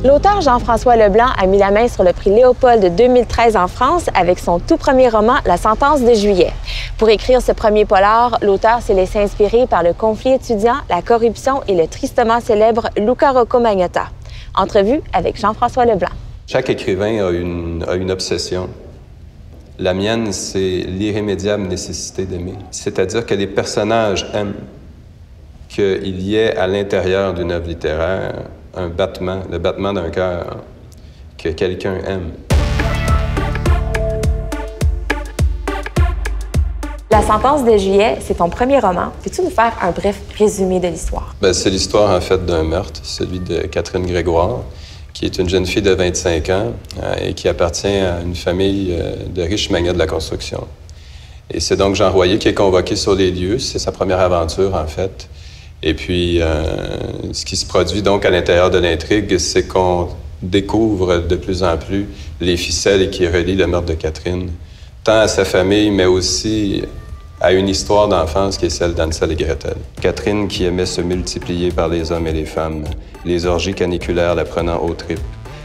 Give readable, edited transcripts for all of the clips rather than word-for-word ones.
L'auteur Jean-François Leblanc a mis la main sur le prix Léopold de 2013 en France avec son tout premier roman, La sentence de juillet. Pour écrire ce premier polar, l'auteur s'est laissé inspirer par le conflit étudiant, la corruption et le tristement célèbre Luca Rocco Magnotta. Entrevue avec Jean-François Leblanc. Chaque écrivain a une obsession. La mienne, c'est l'irrémédiable nécessité d'aimer. C'est-à-dire que les personnages aiment, qu'il y ait à l'intérieur d'une œuvre littéraire un battement, le battement d'un cœur, que quelqu'un aime. La sentence de juillet, c'est ton premier roman. Peux-tu nous faire un bref résumé de l'histoire? C'est l'histoire, en fait, d'un meurtre, celui de Catherine Grégoire, qui est une jeune fille de 25 ans et qui appartient à une famille de riches magnats de la construction. Et c'est donc Jean Royer qui est convoqué sur les lieux. C'est sa première aventure, en fait. Et puis, ce qui se produit donc à l'intérieur de l'intrigue, c'est qu'on découvre de plus en plus les ficelles qui relient le meurtre de Catherine, tant à sa famille, mais aussi à une histoire d'enfance qui est celle d'Hansel et Gretel. Catherine qui aimait se multiplier par les hommes et les femmes, les orgies caniculaires la prenant aux tripes.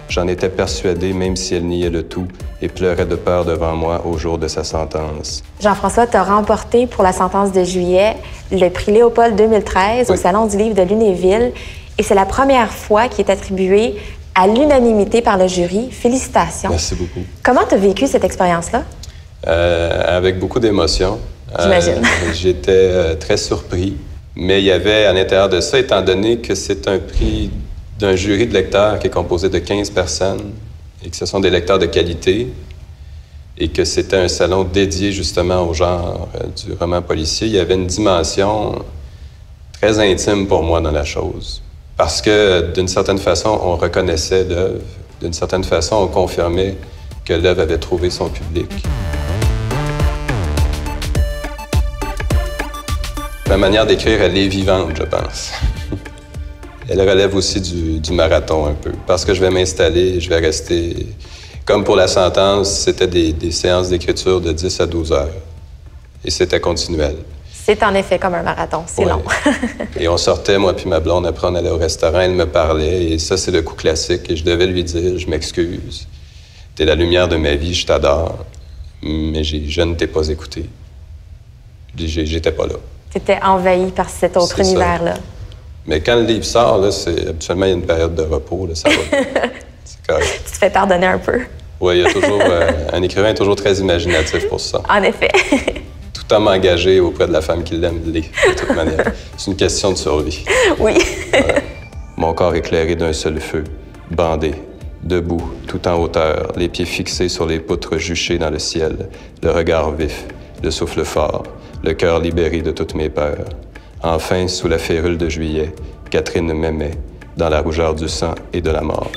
J'en étais persuadé, même si elle niait le tout, et pleurait de peur devant moi au jour de sa sentence. Jean-François, tu as remporté pour La sentence de juillet le prix Léopold 2013 au Salon du livre de Lunéville. Et c'est la première fois qu'il est attribué à l'unanimité par le jury. Félicitations. Merci beaucoup. Comment tu as vécu cette expérience-là? Avec beaucoup d'émotion. J'imagine. J'étais très surpris. Mais il y avait à l'intérieur de ça, étant donné que c'est un prix d'un jury de lecteurs qui est composé de 15 personnes et que ce sont des lecteurs de qualité et que c'était un salon dédié justement au genre du roman policier, il y avait une dimension très intime pour moi dans la chose. Parce que d'une certaine façon, on reconnaissait l'œuvre, d'une certaine façon, on confirmait que l'œuvre avait trouvé son public. Ma manière d'écrire, elle est vivante, je pense. Elle relève aussi du marathon un peu, parce que je vais m'installer, je vais rester... Comme pour La sentence, c'était des séances d'écriture de 10 à 12 heures. Et c'était continuel. C'est en effet comme un marathon, c'est long. Et on sortait, moi puis ma blonde, après on allait au restaurant, elle me parlait, et ça, c'est le coup classique. Et je devais lui dire, je m'excuse, t'es la lumière de ma vie, je t'adore, mais je ne t'ai pas écouté. J'étais pas là. T'étais envahi par cet autre univers-là. Mais quand le livre sort, là, habituellement, il y a une période de repos, là, ça va. C'est correct. Tu te fais pardonner un peu. Oui, il y a toujours... un écrivain est toujours très imaginatif pour ça. En effet. Tout homme engagé auprès de la femme qu'il aime l'est, de toute manière. C'est une question de survie. Oui. Voilà. Mon corps éclairé d'un seul feu, bandé, debout, tout en hauteur, les pieds fixés sur les poutres juchées dans le ciel, le regard vif, le souffle fort, le cœur libéré de toutes mes peurs. Enfin, sous la férule de juillet, Catherine m'aimait, dans la rougeur du sang et de la mort.